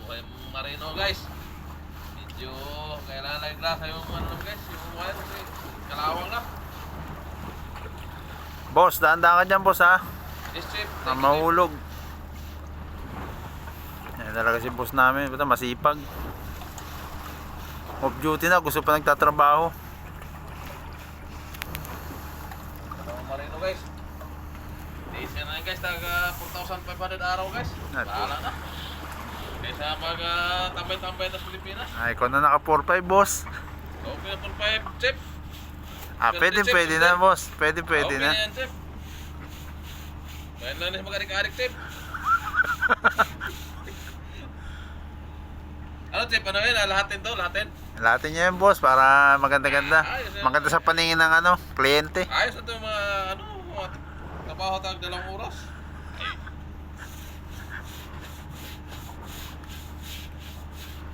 buhay marino guys. Medyo kailangan nagklasa yung ano guys, yung wire kasi kalawang na. Boss, dahan-dahan ka dyan boss ha. Yes chip. Mahulog. Yan talaga si boss namin. Basta masipag. Off duty na. Gusto pa nagtatrabaho. Marino guys. Diesel na guys, taga 4,500 araw guys. Bahala na. Kaysa mag tambay-tambay na sa Pilipinas. Ay, ikaw na naka 4-5 boss. Okay na 4,500 chip. Pwede na boss. Pwede Okay na. na yan chip. Ngayon lang na mag-arik-arik chip. Ano chip, ano yun? Lahatin to, lahatin? Lahatin niya yun boss para maganda-ganda. Maganda sa paningin ng kliyente. Ayos na ito mga, mga trabaho tag 2 oras.